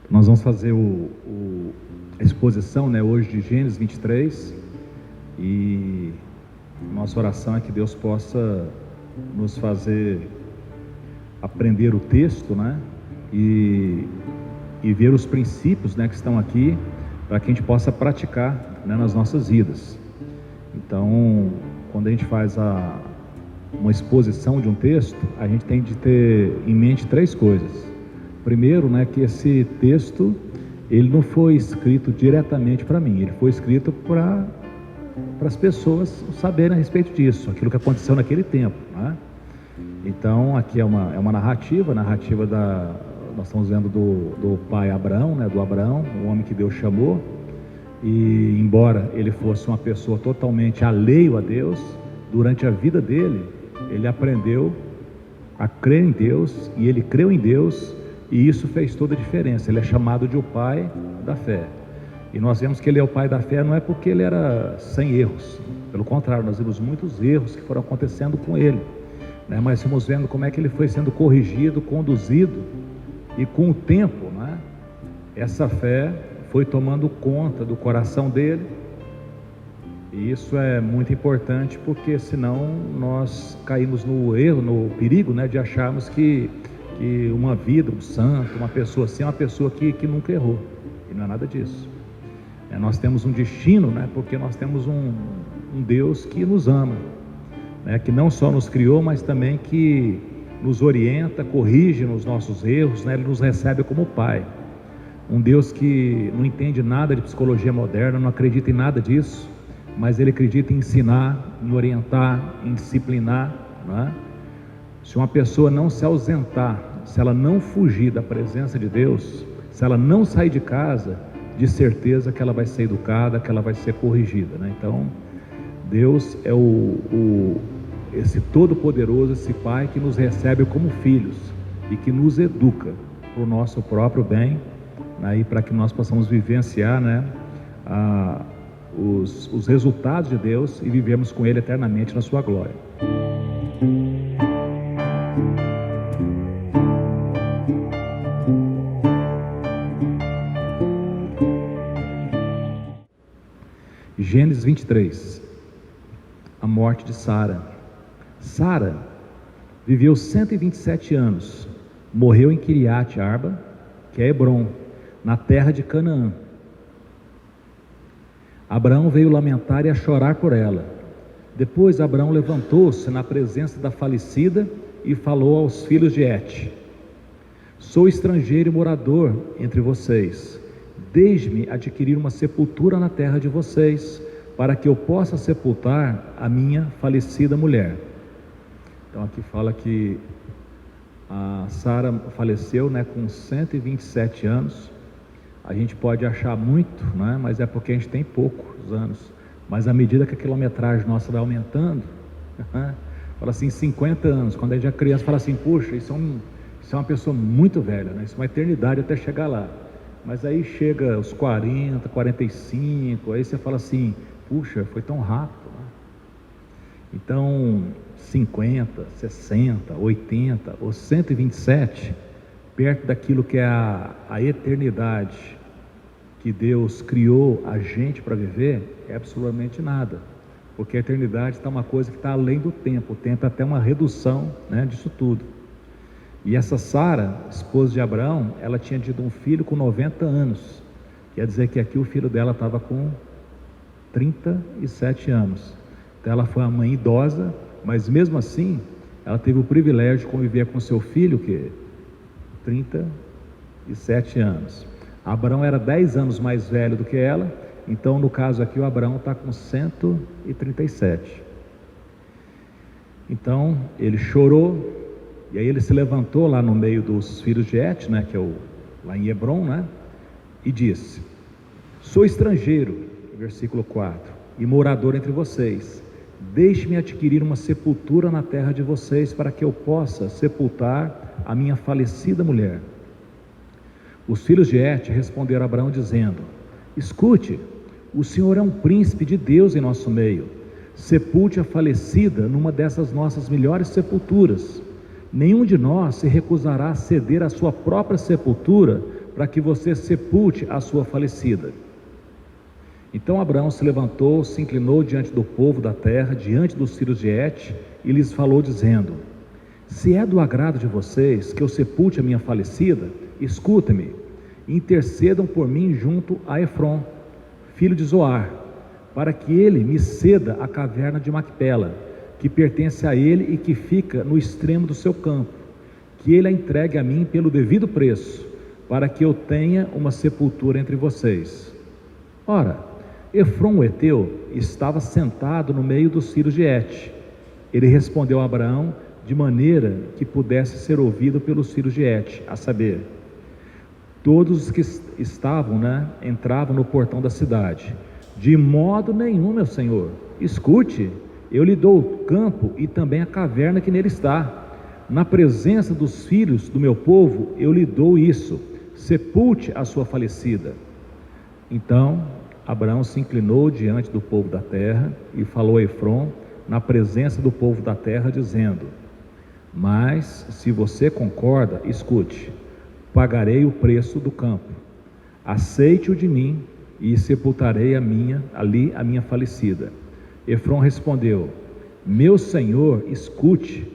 Nós vamos fazer a exposição, né, hoje de Gênesis 23, e nossa oração é que Deus possa nos fazer aprender o texto, né, e ver os princípios, né, que estão aqui, para que a gente possa praticar, né, nas nossas vidas. Então, quando a gente faz uma exposição de um texto, a gente tem de ter em mente três coisas. Primeiro, né, que esse texto, ele não foi escrito diretamente para mim, ele foi escrito para as pessoas saberem a respeito disso, aquilo que aconteceu naquele tempo, né? Então, aqui é uma narrativa nós estamos vendo do pai Abraão, né, do Abraão, o homem que Deus chamou, e embora ele fosse uma pessoa totalmente alheio a Deus, durante a vida dele, ele aprendeu a crer em Deus, e ele creu em Deus, e isso fez toda a diferença. Ele é chamado de o pai da fé, e nós vemos que ele é o pai da fé, não é porque ele era sem erros, pelo contrário, nós vimos muitos erros que foram acontecendo com ele, né? Mas estamos vendo como é que ele foi sendo corrigido, conduzido, e com o tempo, né, essa fé foi tomando conta do coração dele, e isso é muito importante, porque senão nós caímos no erro, no perigo, né, de acharmos que uma vida, um santo, uma pessoa assim, é uma pessoa que nunca errou, e não é nada disso. Nós temos um destino, né, porque nós temos um Deus que nos ama, né, que não só nos criou, mas também que nos orienta, corrige nos nossos erros, né, ele nos recebe como pai. Um Deus que não entende nada de psicologia moderna, não acredita em nada disso, mas ele acredita em ensinar, em orientar, em disciplinar, né? Se uma pessoa não se ausentar, se ela não fugir da presença de Deus, se ela não sair de casa, de certeza que ela vai ser educada, que ela vai ser corrigida, né? Então, Deus é esse todo-poderoso, esse Pai que nos recebe como filhos e que nos educa para o nosso próprio bem, né, e para que nós possamos vivenciar, né, os resultados de Deus e vivemos com Ele eternamente na sua glória. Gênesis 23, a morte de Sara. Sara viveu 127 anos, morreu em Kiriat Arba, que é Hebron, na terra de Canaã. Abraão veio lamentar e a chorar por ela. Depois Abraão levantou-se na presença da falecida e falou aos filhos de Et: sou estrangeiro e morador entre vocês, deixe-me adquirir uma sepultura na terra de vocês, para que eu possa sepultar a minha falecida mulher. Então aqui fala que a Sara faleceu, né, com 127 anos. A gente pode achar muito, né, mas é porque a gente tem poucos anos. Mas à medida que a quilometragem nossa vai aumentando, fala assim, 50 anos, quando a gente é criança, fala assim, puxa, isso é uma pessoa muito velha, né? Isso é uma eternidade até chegar lá. Mas aí chega os 40, 45, aí você fala assim, puxa, foi tão rápido, né? Então, 50, 60, 80 ou 127, perto daquilo que é a eternidade que Deus criou a gente para viver, é absolutamente nada, porque a eternidade está uma coisa que está além do tempo. O tempo é até uma redução, né, disso tudo. E essa Sara, esposa de Abraão, ela tinha tido um filho com 90 anos, quer dizer que aqui o filho dela estava com 37 anos, então ela foi uma mãe idosa, mas mesmo assim, ela teve o privilégio de conviver com seu filho, que 37 anos. Abraão era 10 anos mais velho do que ela, então no caso aqui o Abraão está com 137. Então ele chorou, e aí ele se levantou lá no meio dos filhos de Et, né, que é lá em Hebron, né, e disse: sou estrangeiro, versículo 4, e morador entre vocês. Deixe-me adquirir uma sepultura na terra de vocês, para que eu possa sepultar a minha falecida mulher. Os filhos de Et responderam a Abraão dizendo: escute, o Senhor é um príncipe de Deus em nosso meio, sepulte a falecida numa dessas nossas melhores sepulturas. Nenhum de nós se recusará a ceder a sua própria sepultura para que você sepulte a sua falecida. Então Abraão se levantou, se inclinou diante do povo da terra, diante dos filhos de Et, e lhes falou dizendo: se é do agrado de vocês que eu sepulte a minha falecida, escutem-me, e intercedam por mim junto a Efron, filho de Zoar, para que ele me ceda a caverna de Macpela, que pertence a ele e que fica no extremo do seu campo, que ele a entregue a mim pelo devido preço, para que eu tenha uma sepultura entre vocês. Ora, Efron o heteu estava sentado no meio dos filhos de Et. Ele respondeu a Abraão de maneira que pudesse ser ouvido pelos filhos de Et, a saber, todos os que estavam, entravam no portão da cidade. De modo nenhum, meu senhor, escute, eu lhe dou o campo e também a caverna que nele está. Na presença dos filhos do meu povo, eu lhe dou isso, sepulte a sua falecida. Então Abraão se inclinou diante do povo da terra e falou a Efron na presença do povo da terra, dizendo: mas se você concorda, escute, pagarei o preço do campo, aceite-o de mim e sepultarei ali a minha falecida. Efron respondeu: meu senhor, escute,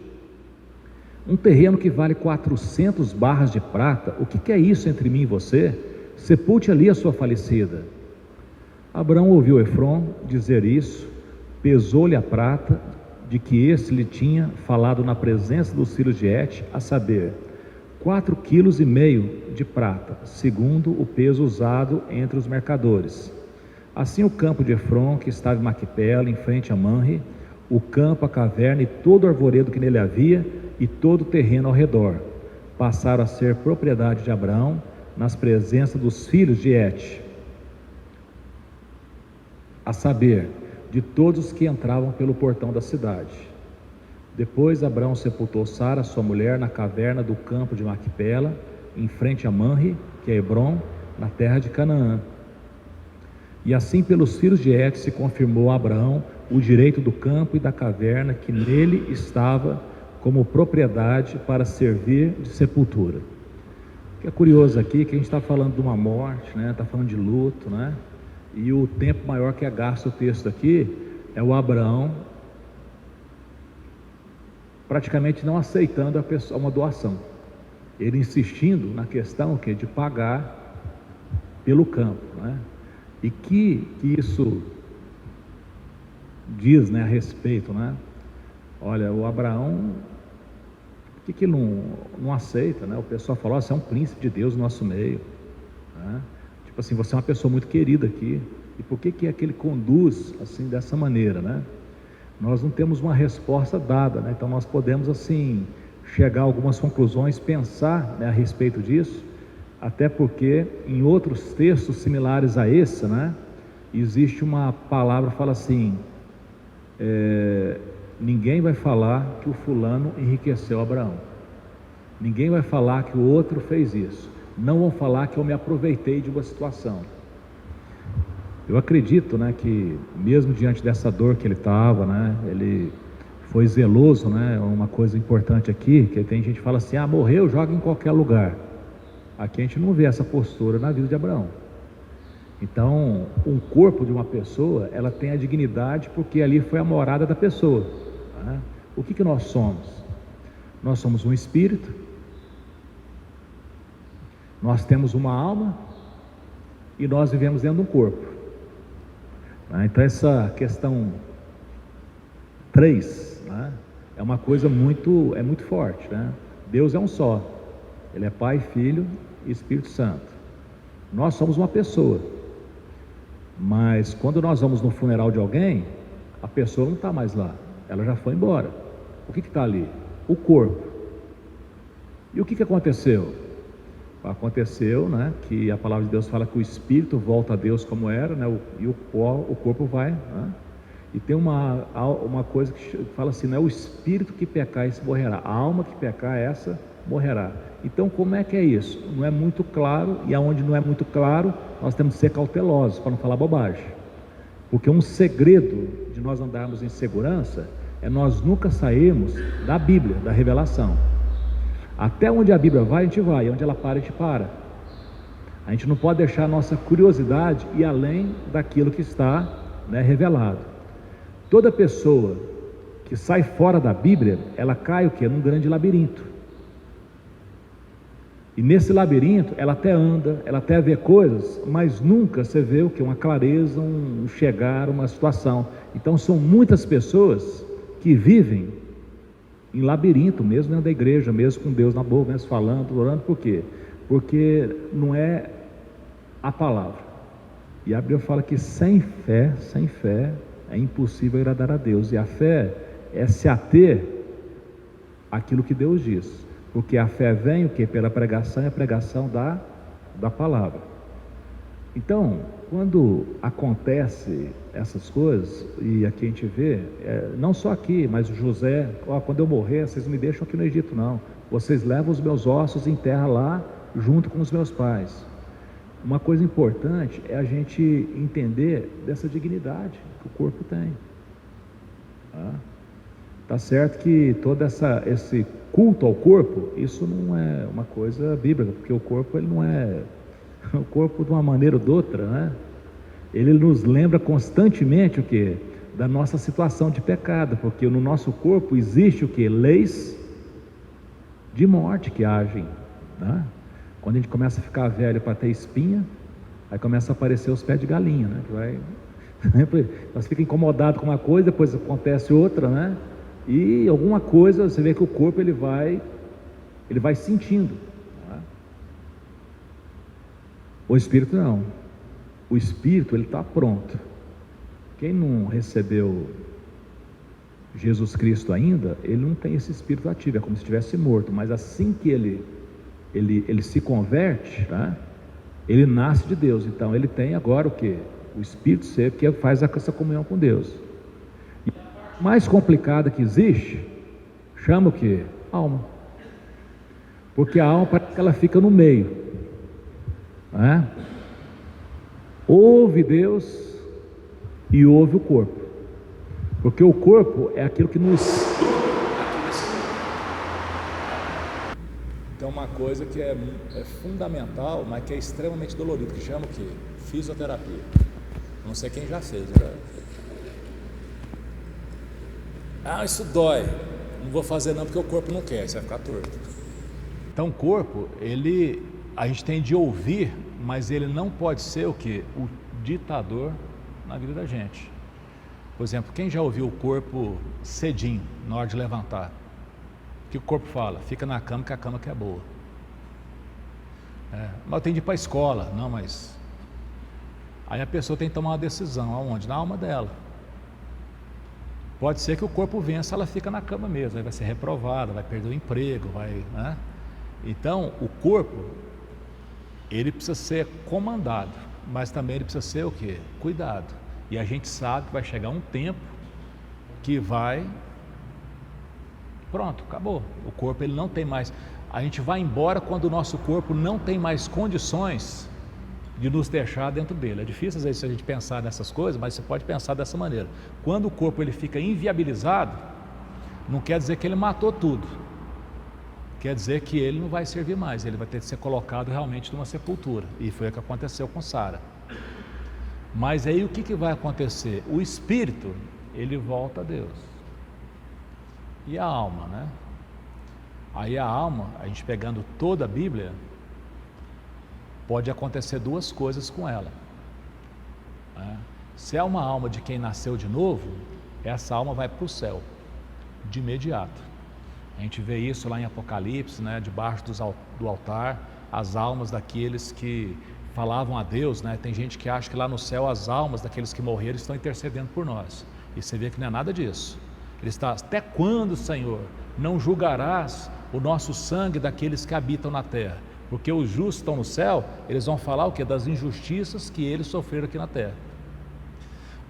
um terreno que vale 400 barras de prata, o que é isso entre mim e você? Sepulte ali a sua falecida. Abraão ouviu Efron dizer isso, pesou-lhe a prata de que esse lhe tinha falado na presença dos filhos de Et, a saber, 4,5 kg de prata, segundo o peso usado entre os mercadores. Assim o campo de Efron, que estava em Macpela, em frente a Manre, o campo, a caverna e todo o arvoredo que nele havia, e todo o terreno ao redor, passaram a ser propriedade de Abraão, nas presenças dos filhos de Et, a saber, de todos os que entravam pelo portão da cidade. Depois Abraão sepultou Sara, sua mulher, na caverna do campo de Macpela, em frente a Manre, que é Hebrom, na terra de Canaã. E assim pelos filhos de Et se confirmou a Abraão o direito do campo e da caverna que nele estava como propriedade para servir de sepultura. O que é curioso aqui, que a gente está falando de uma morte, está falando de luto, e o tempo maior que é gasto o texto aqui é o Abraão praticamente não aceitando uma doação, ele insistindo na questão de pagar pelo campo, e que isso diz a respeito, olha, o Abraão, por que ele não aceita, o pessoal fala: você é um príncipe de Deus no nosso meio, tipo assim, você é uma pessoa muito querida aqui, e por que é que ele conduz assim dessa maneira, Nós não temos uma resposta dada, então nós podemos assim chegar a algumas conclusões, pensar a respeito disso, até porque em outros textos similares a esse, existe uma palavra que fala assim: ninguém vai falar que o fulano enriqueceu Abraão, ninguém vai falar que o outro fez isso, não vão falar que eu me aproveitei de uma situação. Eu acredito, que mesmo diante dessa dor que ele estava, ele foi zeloso, uma coisa importante aqui, que tem gente que fala assim: morreu, joga em qualquer lugar. Aqui a gente não vê essa postura na vida de Abraão. Então, um corpo de uma pessoa, ela tem a dignidade porque ali foi a morada da pessoa. O que nós somos? Nós somos um espírito, nós temos uma alma e nós vivemos dentro de um corpo. Então essa questão 3, é uma coisa muito forte, Deus é um só, Ele é Pai, Filho e Espírito Santo. Nós somos uma pessoa, mas quando nós vamos no funeral de alguém, a pessoa não está mais lá, ela já foi embora. O que está ali? O corpo. E o que aconteceu? Aconteceu, que a palavra de Deus fala que o espírito volta a Deus como era, e o corpo vai, e tem uma coisa que fala assim: não é o espírito que pecar, esse morrerá, a alma que pecar, essa morrerá. Então como é que é isso? Não é muito claro, e aonde não é muito claro, nós temos que ser cautelosos para não falar bobagem, porque um segredo de nós andarmos em segurança é nós nunca sairmos da Bíblia, da revelação. Até onde a Bíblia vai, a gente vai, e onde ela para, a gente para. A gente não pode deixar a nossa curiosidade ir além daquilo que está, né, revelado. Toda pessoa que sai fora da Bíblia, ela cai o quê? Num grande labirinto. E nesse labirinto, ela até anda, ela até vê coisas, mas nunca você vê o quê? Uma clareza, um chegar, uma situação. Então são muitas pessoas que vivem em labirinto, mesmo dentro da igreja, mesmo com Deus na boca, mesmo falando, orando, por quê? Porque não é a palavra. E a Bíblia fala que sem fé é impossível agradar a Deus. E a fé é se ater àquilo que Deus diz, porque a fé vem o que? Pela pregação, e a pregação da palavra. Então, quando acontece essas coisas, e aqui a gente vê, não só aqui, mas o José, quando eu morrer, vocês não me deixam aqui no Egito não, vocês levam os meus ossos em terra lá, junto com os meus pais. Uma coisa importante é a gente entender dessa dignidade que o corpo tem. Tá certo que todo esse culto ao corpo, isso não é uma coisa bíblica, porque o corpo, ele não é o corpo de uma maneira ou de outra, né? Ele nos lembra constantemente o que? Da nossa situação de pecado, porque no nosso corpo existe o que? Leis de morte que agem, né? Quando a gente começa a ficar velho para ter espinha, aí começa a aparecer os pés de galinha, né? Que vai, nós fica incomodado com uma coisa, depois acontece outra, né? E alguma coisa, você vê que o corpo ele vai sentindo, né? O espírito não. O espírito ele está pronto. Quem não recebeu Jesus Cristo ainda, ele não tem esse espírito ativo, é como se estivesse morto. Mas assim que ele se converte, tá? Ele nasce de Deus. Então ele tem agora o que? O Espírito Santo, que faz essa comunhão com Deus. E a mais complicada que existe, chama o que? Alma. Porque a alma parece que ela fica no meio, né? Ouve Deus e ouve o corpo. Porque o corpo é aquilo que nos... Então uma coisa que é fundamental, mas que é extremamente dolorido, que chama o quê? Fisioterapia. Não sei quem já fez, né? Isso dói. Não vou fazer não, porque o corpo não quer, você vai ficar torto. Então o corpo, a gente tem de ouvir, mas ele não pode ser o quê? O ditador na vida da gente. Por exemplo, quem já ouviu o corpo cedinho, na hora de levantar? O que o corpo fala? Fica na cama, que a cama que é boa. Mas eu tenho de ir para a escola. Não, mas... Aí a pessoa tem que tomar uma decisão. Aonde? Na alma dela. Pode ser que o corpo vença, ela fica na cama mesmo. Aí vai ser reprovada, vai perder o emprego, né? Então, o corpo, ele precisa ser comandado, mas também ele precisa ser o quê? Cuidado. E a gente sabe que vai chegar um tempo que vai... Pronto, acabou. O corpo ele não tem mais. A gente vai embora quando o nosso corpo não tem mais condições de nos deixar dentro dele. É difícil às vezes a gente pensar nessas coisas, mas você pode pensar dessa maneira. Quando o corpo ele fica inviabilizado, não quer dizer que ele matou tudo. Quer dizer que ele não vai servir mais. Ele vai ter que ser colocado realmente numa sepultura. E foi o que aconteceu com Sara. Mas aí o que vai acontecer? O espírito, ele volta a Deus. E a alma, né? Aí a alma, a gente pegando toda a Bíblia, pode acontecer duas coisas com ela, né? Se é uma alma de quem nasceu de novo, essa alma vai para o céu, de imediato. A gente vê isso lá em Apocalipse, né? Debaixo do altar, as almas daqueles que falavam a Deus, né? Tem gente que acha que lá no céu as almas daqueles que morreram estão intercedendo por nós. E você vê que não é nada disso. Ele está: até quando, Senhor, não julgarás o nosso sangue daqueles que habitam na terra? Porque os justos estão no céu, eles vão falar o quê? Das injustiças que eles sofreram aqui na terra.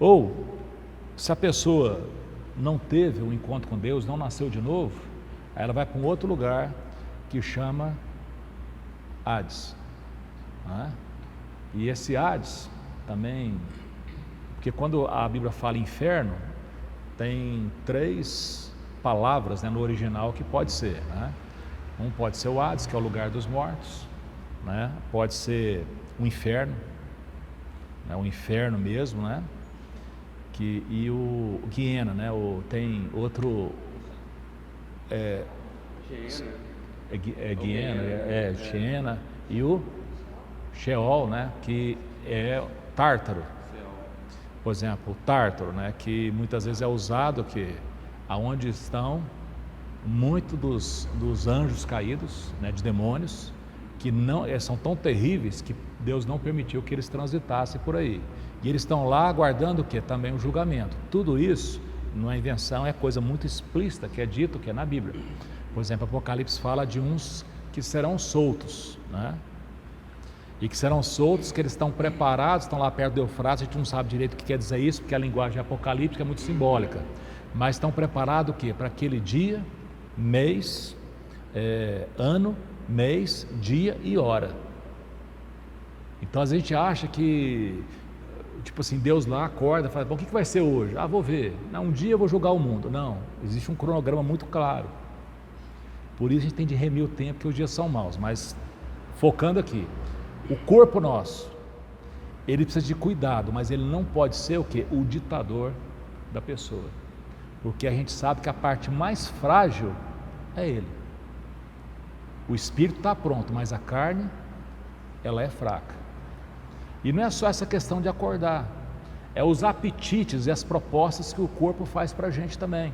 Ou, se a pessoa não teve um encontro com Deus, não nasceu de novo, aí ela vai para um outro lugar que chama Hades, né? E esse Hades também, porque quando a Bíblia fala inferno, tem 3 palavras, né, no original que pode ser, né? Um pode ser o Hades, que é o lugar dos mortos, né? Pode ser o inferno, né? O inferno mesmo, né? E o Guiena, né? Tem outro Guiena, Xena, e o Sheol, né? Que é Tártaro. Por exemplo, o Tártaro, né? Que muitas vezes é usado que aonde estão muitos dos anjos caídos, né? De demônios, que não são tão terríveis que Deus não permitiu que eles transitassem por aí. E eles estão lá aguardando o quê? Também o julgamento. Tudo isso não é invenção, é coisa muito explícita que é dito, que é na Bíblia. Por exemplo, Apocalipse fala de uns que serão soltos, né? E que serão soltos, que eles estão preparados, estão lá perto do Eufrates. A gente não sabe direito o que quer dizer isso, porque a linguagem apocalíptica é muito simbólica. Mas estão preparados o quê? Para aquele dia, mês, ano, mês, dia e hora. Então a gente acha que, tipo assim, Deus lá acorda e fala, bom, o que vai ser hoje? Ah, vou ver. Não, um dia eu vou julgar o mundo. Não, existe um cronograma muito claro. Por isso a gente tem de remir o tempo, porque os dias são maus. Mas focando aqui, o corpo nosso, ele precisa de cuidado, mas ele não pode ser o quê? O ditador da pessoa. Porque a gente sabe que a parte mais frágil é ele. O espírito está pronto, mas a carne, ela é fraca. E não é só essa questão de acordar, é os apetites e as propostas que o corpo faz para a gente também.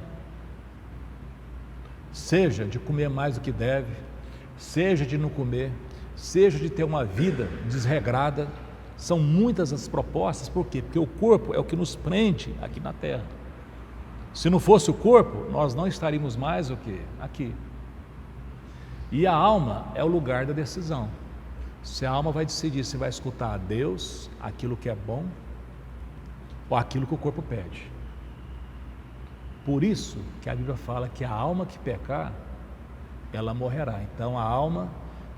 Seja de comer mais do que deve, seja de não comer, seja de ter uma vida desregrada. São muitas as propostas, por quê? Porque o corpo é o que nos prende aqui na terra. Se não fosse o corpo, nós não estaríamos mais o quê? Aqui. E a alma é o lugar da decisão. Se a alma vai decidir se vai escutar a Deus, aquilo que é bom, ou aquilo que o corpo pede. Por isso que a Bíblia fala que a alma que pecar, ela morrerá. Então a alma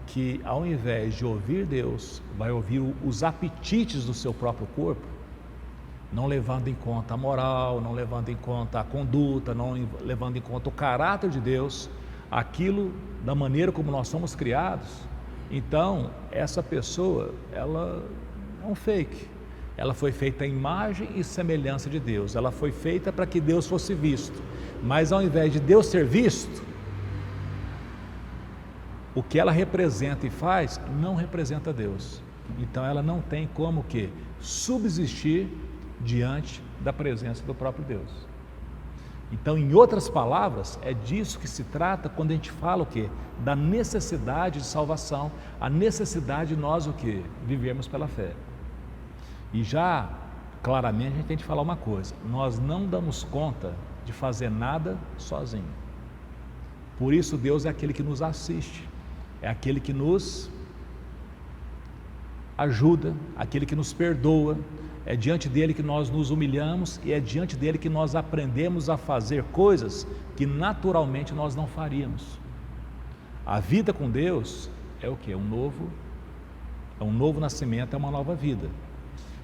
que, ao invés de ouvir Deus, vai ouvir os apetites do seu próprio corpo, não levando em conta a moral, não levando em conta a conduta, não levando em conta o caráter de Deus, aquilo da maneira como nós somos criados. Então essa pessoa, ela é um fake. Ela foi feita à imagem e semelhança de Deus. Ela foi feita para que Deus fosse visto. Mas ao invés de Deus ser visto, o que ela representa e faz, não representa Deus. Então ela não tem como que subsistir diante da presença do próprio Deus. Então, em outras palavras, é disso que se trata quando a gente fala o quê? Da necessidade de salvação, a necessidade de nós o quê? Vivermos pela fé. E já, claramente, a gente tem que falar uma coisa: nós não damos conta de fazer nada sozinho. Por isso Deus é aquele que nos assiste, é aquele que nos ajuda, aquele que nos perdoa. É diante dele que nós nos humilhamos e é diante dele que nós aprendemos a fazer coisas que naturalmente nós não faríamos. A vida com Deus é o quê? É um novo nascimento, é uma nova vida.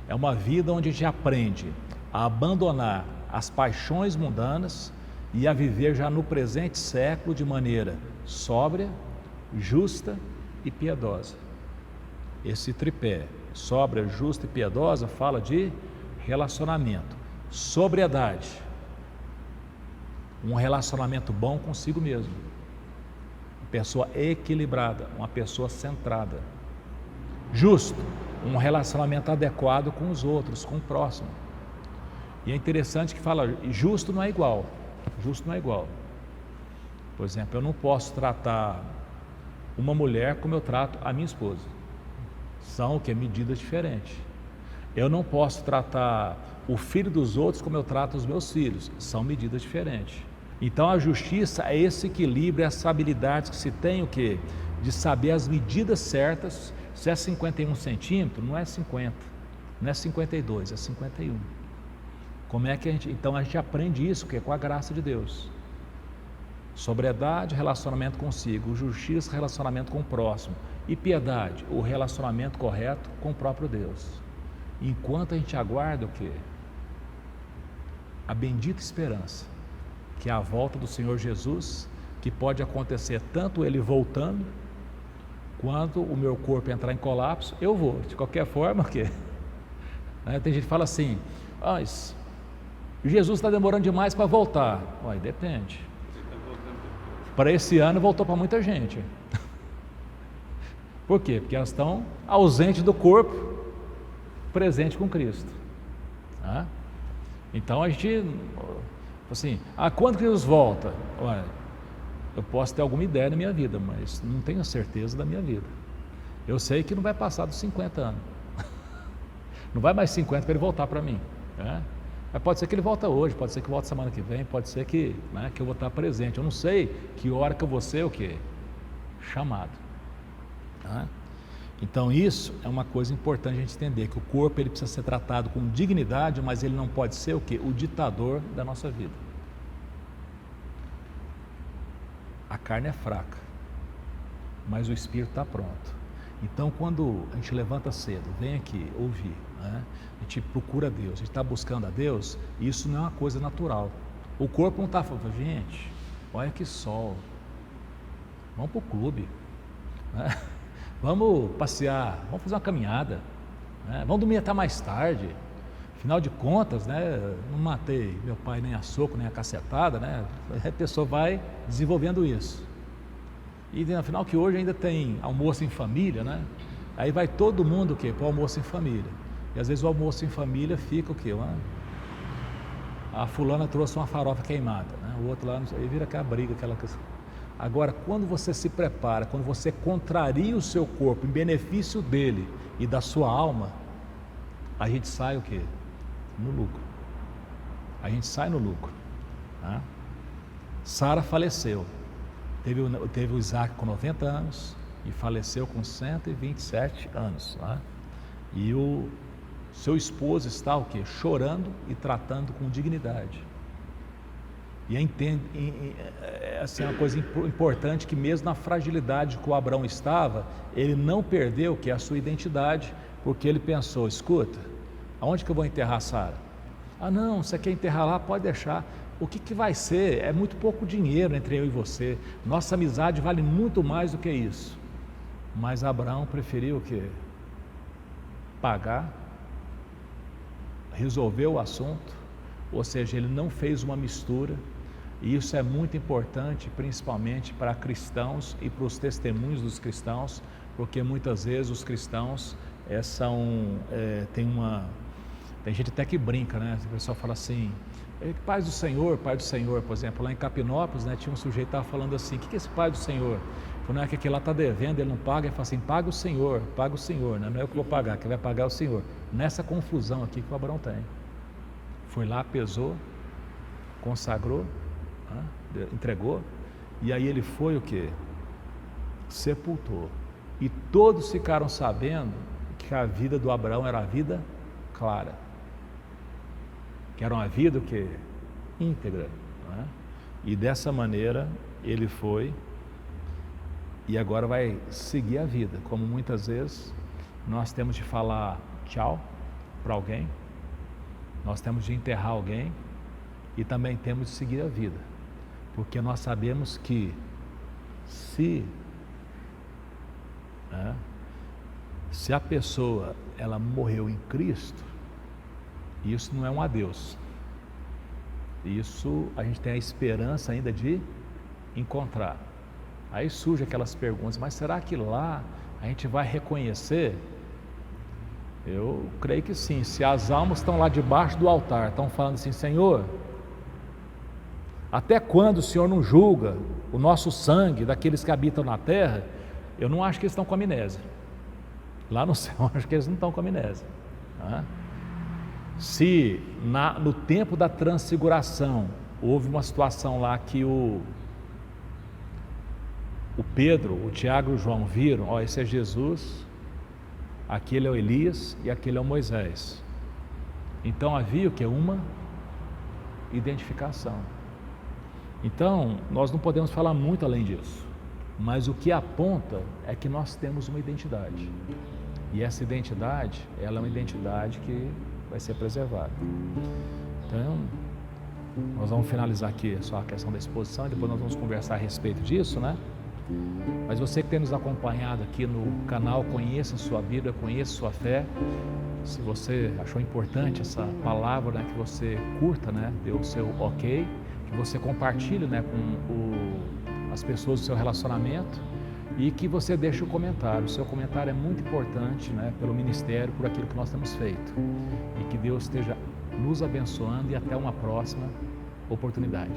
É uma vida onde a gente aprende a abandonar as paixões mundanas e a viver já no presente século de maneira sóbria, justa e piedosa. Esse tripé, sóbria, justa e piedosa, fala de relacionamento, sobriedade, um relacionamento bom consigo mesmo, uma pessoa equilibrada, uma pessoa centrada. Justo, um relacionamento adequado com os outros, com o próximo. E é interessante que fala, justo não é igual. Por exemplo, eu não posso tratar uma mulher como eu trato a minha esposa. São o que? Medidas diferentes. Eu não posso tratar o filho dos outros como eu trato os meus filhos. São medidas diferentes. Então a justiça é esse equilíbrio, essa habilidade que se tem o quê? De saber as medidas certas. Se é 51 centímetros, não é 50, não é 52, é 51. Como é que então a gente aprende isso, que é com a graça de Deus. Sobriedade, relacionamento consigo. Justiça, relacionamento com o próximo. E piedade, o relacionamento correto com o próprio Deus. Enquanto a gente aguarda o quê? A bendita esperança, que é a volta do Senhor Jesus, que pode acontecer tanto Ele voltando, Quando o meu corpo entrar em colapso, eu vou. De qualquer forma, o quê? Tem gente que fala assim, Jesus está demorando demais para voltar. Ué, depende. Para esse ano voltou para muita gente. Por quê? Porque elas estão ausentes do corpo, presente com Cristo. Então a gente, assim, quando que Jesus volta? Ué, eu posso ter alguma ideia na minha vida, mas não tenho a certeza da minha vida. Eu sei que não vai passar dos 50 anos. Não vai mais 50 para ele voltar para mim. Mas pode ser que ele volta hoje, pode ser que volte semana que vem, pode ser que eu vou estar presente. Eu não sei que hora que eu vou ser o quê? Chamado. Então isso é uma coisa importante a gente entender, que o corpo ele precisa ser tratado com dignidade, mas ele não pode ser o quê? O ditador da nossa vida. A carne é fraca, mas o espírito está pronto. Então quando a gente levanta cedo, vem aqui ouvir, a gente procura Deus, a gente está buscando a Deus, isso não é uma coisa natural. O corpo não está falando, gente, olha que sol, vamos para o clube, vamos passear, vamos fazer uma caminhada, vamos dormir até mais tarde. Afinal de contas, não matei meu pai nem a soco, nem a cacetada, a pessoa vai desenvolvendo isso. E afinal que hoje ainda tem almoço em família, aí vai todo mundo o quê? Para o almoço em família. E às vezes o almoço em família fica o quê? A fulana trouxe uma farofa queimada, o outro lá, aí vira aquela briga, aquela coisa. Agora, quando você se prepara, quando você contraria o seu corpo em benefício dele e da sua alma, a gente sai o quê? No lucro. A gente sai no lucro. Sara faleceu. Teve o Isaac com 90 anos e faleceu com 127 anos. E o seu esposo está o quê? Chorando e tratando com dignidade. E assim, é uma coisa importante, que mesmo na fragilidade que o Abraão estava, ele não perdeu o que? A sua identidade, porque ele pensou, escuta, aonde que eu vou enterrar Sara? Não, você quer enterrar lá? Pode deixar. O que vai ser? É muito pouco dinheiro entre eu e você. Nossa amizade vale muito mais do que isso. Mas Abraão preferiu o quê? Pagar, resolver o assunto, ou seja, ele não fez uma mistura. E isso é muito importante, principalmente para cristãos e para os testemunhos dos cristãos, porque muitas vezes os cristãos tem gente até que brinca, O pessoal fala assim, Pai do Senhor, por exemplo, lá em Capinópolis, tinha um sujeito que estava falando assim, o que é esse Pai do Senhor? Falou, não é que aquele lá está devendo, ele não paga, ele fala assim, paga o Senhor, não é eu que vou pagar, quem vai pagar é o Senhor. Nessa confusão aqui que o Abraão tem. Foi lá, pesou, consagrou, entregou, e aí ele foi o quê? Sepultou. E todos ficaram sabendo que a vida do Abraão era a vida clara, que era uma vida o quê? Íntegra. E dessa maneira ele foi, e agora vai seguir a vida, como muitas vezes nós temos de falar tchau para alguém, nós temos de enterrar alguém, e também temos de seguir a vida, porque nós sabemos que se a pessoa ela morreu em Cristo, isso não é um adeus, isso a gente tem a esperança ainda de encontrar. Aí surgem aquelas perguntas, mas será que lá a gente vai reconhecer? Eu creio que sim. Se as almas estão lá debaixo do altar, estão falando assim, Senhor, até quando o Senhor não julga o nosso sangue daqueles que habitam na terra? Eu não acho que eles estão com amnésia. Lá no céu, eu acho que eles não estão com amnésia. Se no tempo da transfiguração houve uma situação lá que o Pedro, o Tiago e o João viram, esse é Jesus, aquele é o Elias e aquele é o Moisés. Então havia o que? Uma identificação. Então nós não podemos falar muito além disso, mas o que aponta é que nós temos uma identidade, e essa identidade, ela é uma identidade que vai ser preservada. Então nós vamos finalizar aqui só a questão da exposição, e depois nós vamos conversar a respeito disso, Mas você que tem nos acompanhado aqui no canal Conheça Sua Vida, Conheça Sua Fé, se você achou importante essa palavra, né, que você curta, né, dê o seu ok, que você compartilhe, né, com as pessoas do seu relacionamento e que você deixe o comentário. O seu comentário é muito importante, né, pelo ministério, por aquilo que nós temos feito. E que Deus esteja nos abençoando e até uma próxima oportunidade.